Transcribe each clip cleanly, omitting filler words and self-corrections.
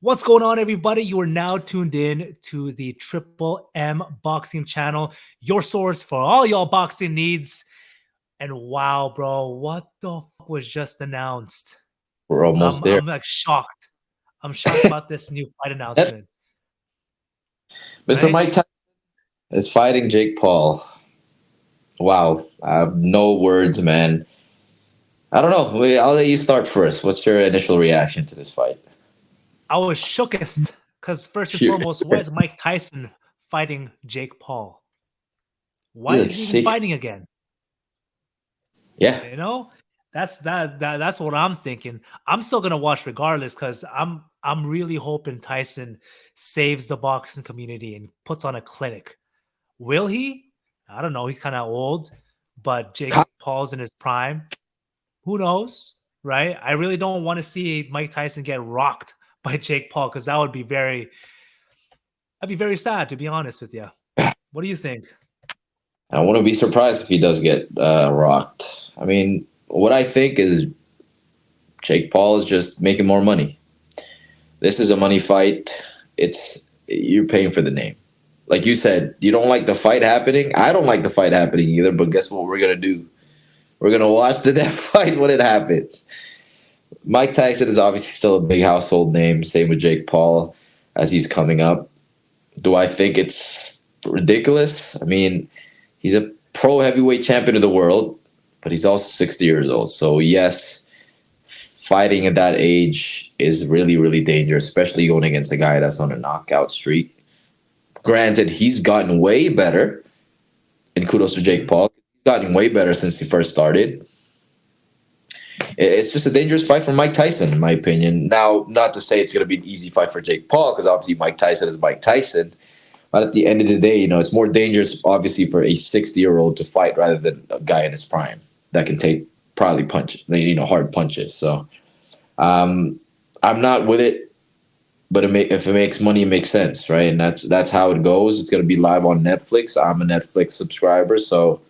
What's going on, everybody? You are now tuned in to the Triple M Boxing Channel, your source for all y'all boxing needs. And wow, bro, what the fuck was just announced? We're almost there. I'm like shocked. I'm shocked about this new fight That's announcement. Mr. Right? Mike Tyson is fighting Jake Paul. Wow, I have no words, man. I don't know. I'll let you start first. What's your initial reaction to this fight? I was shookest because first and Sure. foremost, why is Mike Tyson fighting Jake Paul? Why You're like is he even six. fighting again? Yeah. You know, that's what I'm thinking. I'm still gonna watch regardless because I'm really hoping Tyson saves the boxing community and puts on a clinic. Will he? I don't know. He's kind of old, but Jake Paul's in his prime. Who knows, right? I really don't want to see Mike Tyson get rocked by Jake Paul because I'd be very sad to be honest with you. What do you think? I want to be surprised if he does get rocked. I mean, what I think is Jake Paul is just making more money. This is a money fight. You're paying for the name. Like you said, you don't like the fight happening. I don't like the fight happening either. But guess what we're gonna do? We're gonna watch the damn fight when it happens. Mike Tyson is obviously still a big household name. Same with Jake Paul as he's coming up. Do I think it's ridiculous? I mean, he's a pro heavyweight champion of the world, but he's also 60 years old. So, yes, fighting at that age is really, really dangerous, especially going against a guy that's on a knockout streak. Granted, he's gotten way better, and kudos to Jake Paul. He's gotten way better since he first started. It's just a dangerous fight for Mike Tyson, in my opinion. Now, not to say it's going to be an easy fight for Jake Paul, because obviously Mike Tyson is Mike Tyson. But at the end of the day, it's more dangerous, obviously, for a 60-year-old to fight rather than a guy in his prime that can take probably hard punches. So I'm not with it, but if it makes money, it makes sense, right? And that's how it goes. It's going to be live on Netflix. I'm a Netflix subscriber, so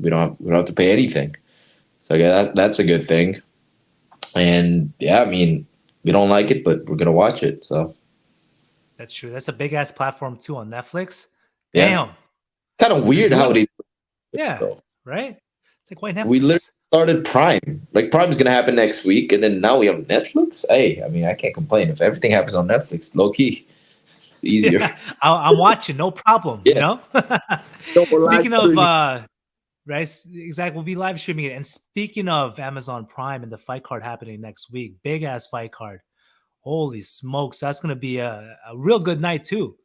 we don't have to pay anything. So yeah, that's a good thing. And yeah, I mean, we don't like it, but we're gonna watch it. So That's true. That's a big ass platform too on Netflix. yeah, Damn, kind of we've been weird how doing they it. do it, Yeah, though. right. It's like why We literally Netflix? started Prime. Like Prime's gonna happen next week, and then now we have Netflix. Hey, I mean, I can't complain if everything happens on Netflix. Low key, it's easier. Yeah, I'm watching, no problem. Yeah, no more live Speaking of streaming. right, exactly. We'll be live streaming it. And speaking of Amazon Prime and the fight card happening next week, big ass fight card. Holy smokes, that's gonna be a real good night too.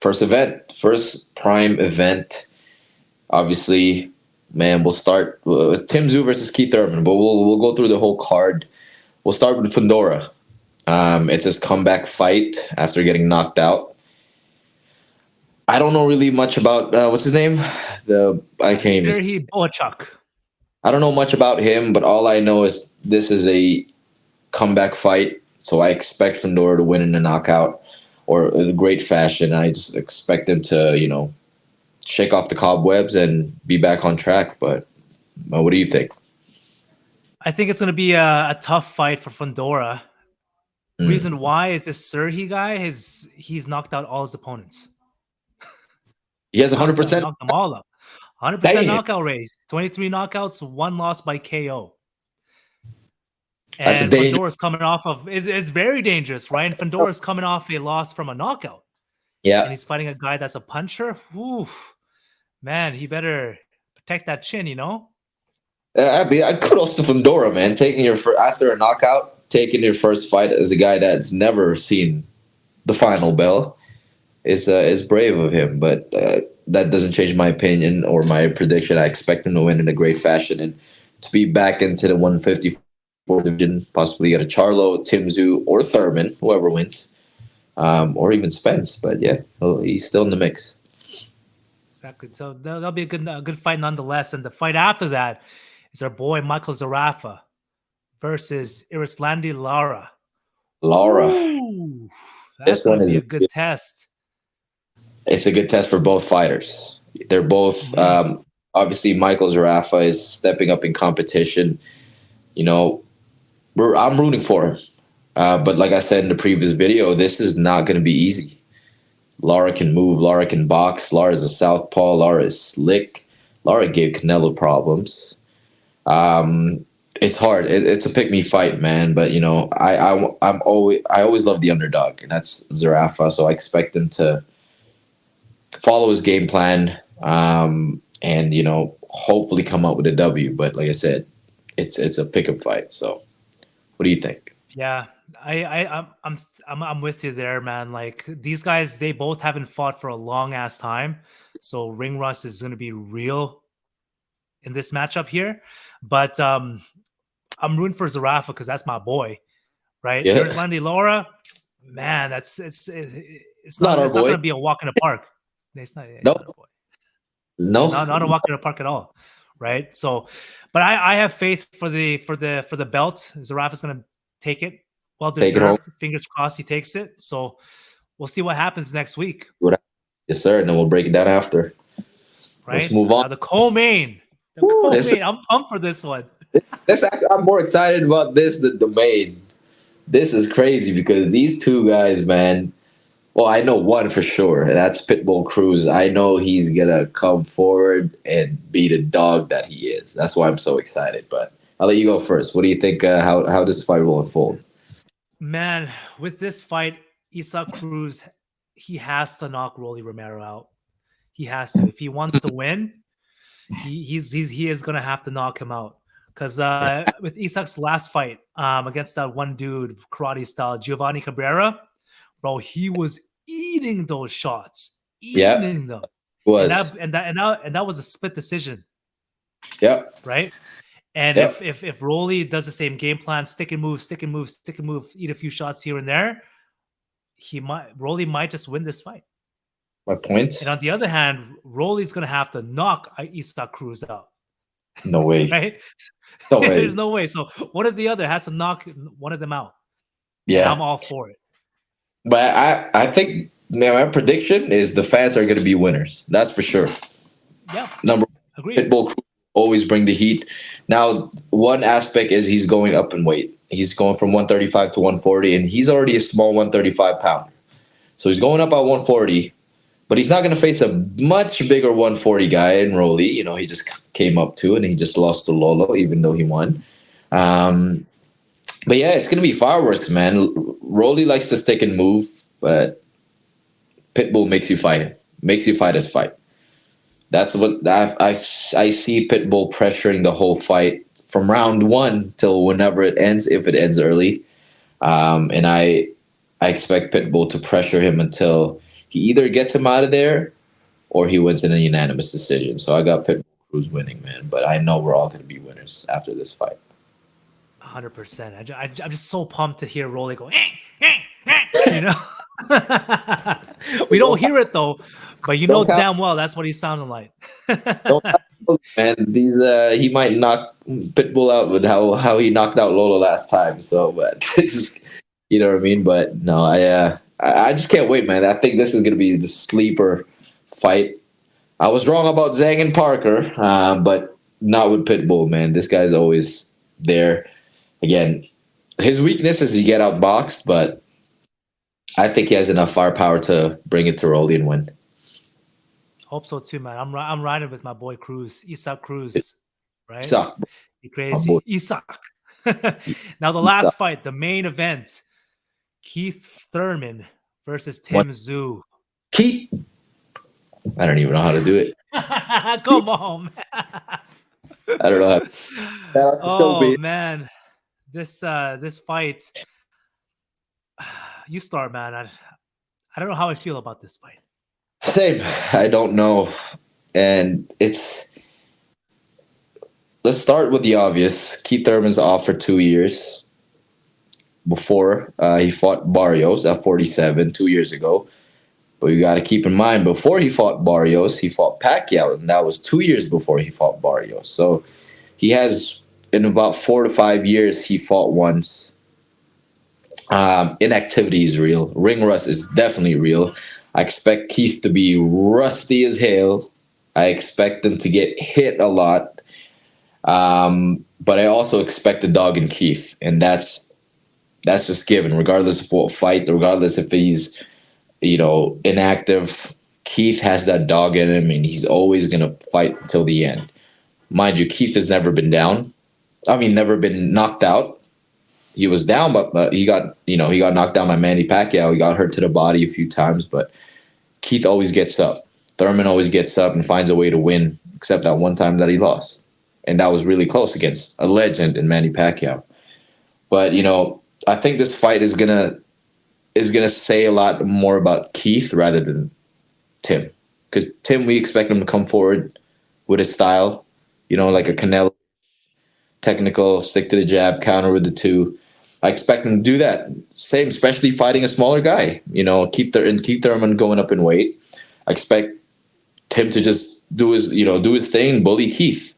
First Prime event. Obviously, man, we'll start with Tszyu versus Keith Thurman, but we'll go through the whole card. We'll start with Fundora. It's his comeback fight after getting knocked out. I don't know really much about what's his name. I can't even. Serhii Bohachuck. I don't know much about him, but all I know is this is a comeback fight. So I expect Fundora to win in a knockout or in a great fashion. I just expect him to, shake off the cobwebs and be back on track. But what do you think? I think it's gonna be a tough fight for Fundora. Reason Mm. why is this Serhii guy he's knocked out all his opponents. He has 100%. Knocked them all up. 100% Dang, knockout race. 23 knockouts, one loss by KO. that's a And danger. Fundora's coming off of it's very dangerous, right? And Fundora's coming off a loss from a knockout. And Yeah. he's fighting a guy that's a puncher. Oof. Man, he better protect that chin. I mean, I kudos to Fundora, man. Taking after a knockout, taking your first fight as a guy that's never seen the final bell is brave of him. But that doesn't change my opinion or my prediction. I expect him to win in a great fashion and to be back into the 154 division, possibly get a Charlo, Tszyu, or Thurman, whoever wins, or even Spence. But yeah, he's still in the mix. Exactly. So that'll be a good fight nonetheless. And the fight after that is our boy Michael Zerafa versus Erislandy Lara. Lara, Ooh, that's this going one to be is a good test. it's a good test for both fighters. They're both Mhm. obviously Michael Zerafa is stepping up in competition. You know, I'm rooting for him. But like I said in the previous video, this is not going to be easy. Lara can move. Lara can box. Lara's a southpaw. Lara is slick. Lara gave Canelo problems. Um, it's hard. It's a pick me fight, man. But I always love the underdog, and that's Zerafa. So I expect him to follow his game plan, and hopefully come up with a W. But like I said, it's a pick 'em fight. So what do you think? Yeah, I'm with you there, man. Like these guys, they both haven't fought for a long ass time, so ring rust is going to be real in this matchup here. But I'm rooting for Zerafa because that's my boy, right? Yeah, Erislandy Lara, man, it's it's not our not boy. going to be a walk in the park. It's No, not a boy. no, Not a walk in the park at all, right? So, but I have faith for the belt. Zerafa's going to take it, well take it home. deserved. Fingers crossed he takes it. So we'll see what happens next week, Yes, sir. And then we'll break it down after. Let's right? move on. Now the co-main, Woo, this, I'm pumped for this one. I'm more excited about this than the main. This is crazy because these two guys, man. Well, I know one for sure, and that's Pitbull Cruz. I know he's gonna come forward and be the dog that he is. That's why I'm so excited. But I'll let you go first. What do you think? How this fight will unfold? Man, with this fight, Isaac Cruz, he has to knock Rolly Romero out. He has to. If he wants to win, he is gonna have to knock him out. Because with Isak's last fight against that one dude, karate style, Giovanni Cabrera, bro, he was eating those shots, Yeah, eating them, was. and that was a split decision, Yep, right? And yep. if Rolly does the same game plan, stick and move, stick and move, stick and move, eat a few shots here and there, Rolly might just win this fight. My And points. on the other hand, Rolly's gonna have to knock Isaac Cruz out, No way. right? No There's way. no way. So one or the other has to knock one of them out, and I'm Yeah, all for it. but I think man, my prediction is the fans are gonna be winners. That's for sure. Yeah, Number agreed. Pitbull Cruz always bring the heat. Now, one aspect is he's going up in weight. He's going from 135 to 140, and he's already a small 135 pounder. So he's going up at 140, but he's not going to face a much bigger 140 guy in Rolly. He just came up to, and he just lost to Lolo, even though he won. Um, but yeah, it's going to be fireworks, man. Rolly likes to stick and move, but Pitbull makes you fight him, makes you fight his fight. That's what I see Pitbull pressuring the whole fight from round one till whenever it ends, if it ends early. And I expect Pitbull to pressure him until he either gets him out of there or he wins in a unanimous decision. So I got Pitbull Cruz winning, man. But I know we're all going to be winners after this fight. 100%. I'm just so pumped to hear Rolly go, you know. We don't hear it though, but you know Don't count, damn well that's what he's sounding like. don't count, man. These he might knock Pitbull out with how he knocked out Lola last time. So, but just, you know what I mean. But no, I just can't wait, man. I think this is going to be the sleeper fight. I was wrong about Zhang and Parker, but not with Pitbull, man. This guy's always there. Again, his weakness is he get outboxed, but I think he has enough firepower to bring it to Rolly and win. Hope so too, man. I'm riding with my boy Cruz, Isaac Cruz, right? Suck, Be my boy. crazy, Isaac. Now the He suck. last fight, the main event, Keith Thurman versus What? Tszyu. Keep. I don't even know how to do it. Come on, man. I don't know how. That's still Oh be. man, this fight. You start, man. I don't know how I feel about this fight. Same. I don't know. And let's start with the obvious. Keith Thurman's off for 2 years before he fought Barrios at 47 2 years ago. But you got to keep in mind, before he fought Barrios, he fought Pacquiao, and that was 2 years before he fought Barrios. So he has, in about 4 to 5 years, he fought once. Inactivity is real. Ring rust is definitely real. I expect Keith to be rusty as hell. I expect him to get hit a lot. But I also expect the dog in Keith, and that's That's just given, regardless of what fight, regardless if he's, inactive. Keith has that dog in him, and he's always gonna fight until the end. Mind you, Keith has never been down. I mean, never been knocked out. He was down, but he got knocked down by Manny Pacquiao. He got hurt to the body a few times, but Keith always gets up. Thurman always gets up and finds a way to win, except that one time that he lost, and that was really close against a legend in Manny Pacquiao. But I think this fight is gonna say a lot more about Keith rather than Tim, because Tim, we expect him to come forward with his style, like a Canelo, technical, stick to the jab, counter with the two. I expect him to do that. Same, especially fighting a smaller guy. Keep Thurman going up in weight. I expect Tim to just do his thing, bully Keith.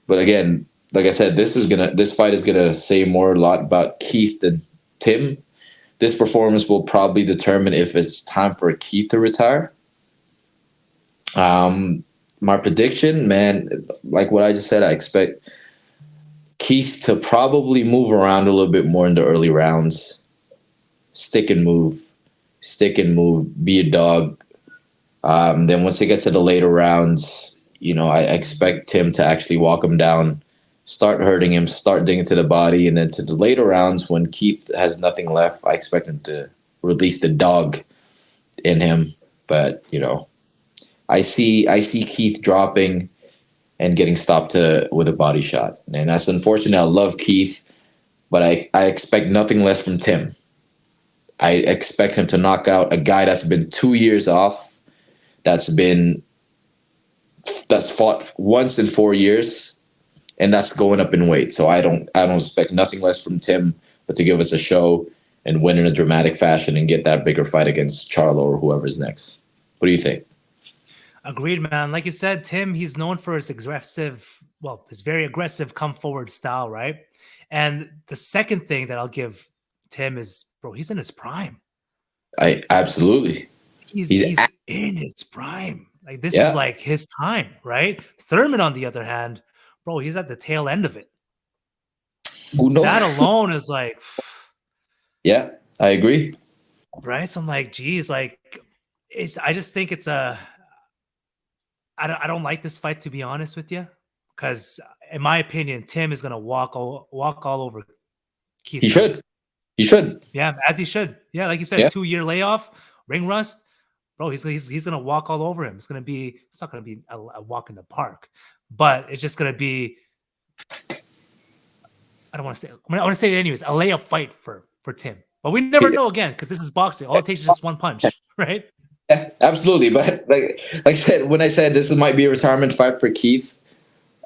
But again, like I said, this fight is gonna say a lot about Keith than Tim. This performance will probably determine if it's time for Keith to retire. My prediction, man, like what I just said, I expect Keith to probably move around a little bit more in the early rounds. Stick and move, be a dog. Then once it gets to the later rounds, I expect Tim to actually walk him down, start hurting him, start digging to the body, and then to the later rounds when Keith has nothing left, I expect him to release the dog in him. But I see Keith dropping and getting stopped with a body shot, and that's unfortunate. I love Keith, but I expect nothing less from Tim. I expect him to knock out a guy that's been 2 years off, that's fought once in 4 years, and that's going up in weight. So I don't expect nothing less from Tim, but to give us a show and win in a dramatic fashion and get that bigger fight against Charlo or whoever's next. What do you think? Agreed, man. Like you said, Tim, he's known for his his very aggressive come forward style, right? And the second thing that I'll give Tim is, bro, he's in his prime. I absolutely. He's in his prime. Like this Yeah. is like his time, right? Thurman, on the other hand, bro, he's at the tail end of it. Who knows? That alone is like, yeah, I agree. right? So I'm like, geez, like I just think it's I don't like this fight, to be honest with you, because in my opinion, Tim is gonna walk all over Keith. He should. He should. Yeah, as he should. Yeah, like you said, 2-year layoff, ring rust, bro. He's gonna walk all over him. It's not gonna be a walk in the park, but it's just gonna be. I don't want to say. I want to say it anyways. A layup fight for Tim, but we never know again because this is boxing. All it takes is just one punch, right? Yeah, absolutely. But like I said, when I said this might be a retirement fight for Keith,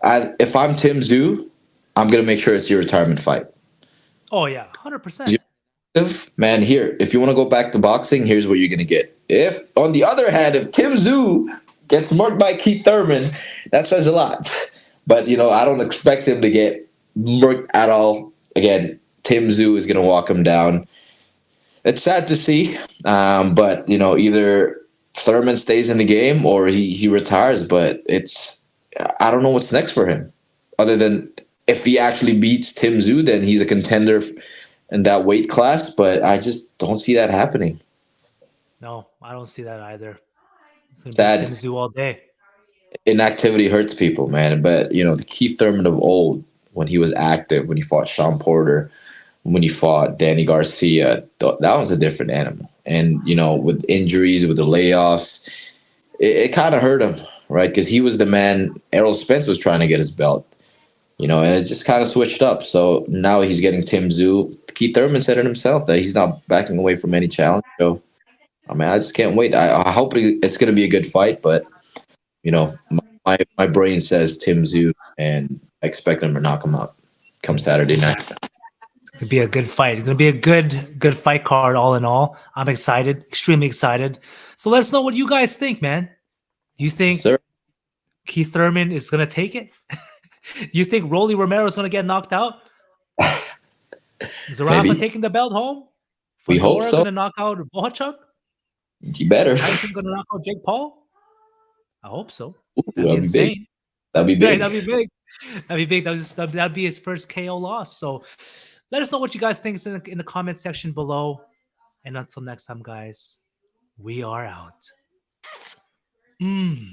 if I'm Tim Tszyu, I'm gonna make sure it's your retirement fight. Oh yeah, 100%. Man, here, if you want to go back to boxing, here's what you're gonna get. If, on the other hand, if Tim Tszyu gets marked by Keith Thurman, that says a lot. But I don't expect him to get marked at all. Again, Tim Tszyu is gonna walk him down. It's sad to see, but either Thurman stays in the game or he retires. But I don't know what's next for him, other than if he actually beats Tim Tszyu, then he's a contender in that weight class. But I just don't see that happening. No, I don't see that either. It's gonna Sad. be Tim Tszyu all day. Inactivity hurts people, man. But the Keith Thurman of old, when he was active, when he fought Sean Porter, when he fought Danny Garcia, that was a different animal. And with injuries, with the layoffs, it kind of hurt him, right? Because he was the man. Errol Spence was trying to get his belt, and it just kind of switched up. So now he's getting Tim Tszyu. Keith Thurman said it himself that he's not backing away from any challenge. So I mean, I just can't wait. I hope it's going to be a good fight, but my brain says Tim Tszyu, and I expect him to knock him out come Saturday night. It's gonna be a good fight. It's gonna be a good fight card, all in all. I'm excited, extremely excited. So let us know what you guys think, man. Do you think Keith Thurman is gonna take it? You think Rolly Romero is gonna get knocked out? Zerafa taking the belt home? We hope so. Gonna knock out Bohachuck? You better. Tyson gonna knock out Jake Paul? I hope so. That'd be insane. Big. That'd be big. That'd be big. That'd be big. That'd be his first KO loss. So Let us know what you guys think in the comment section below. And until next time, guys, we are out.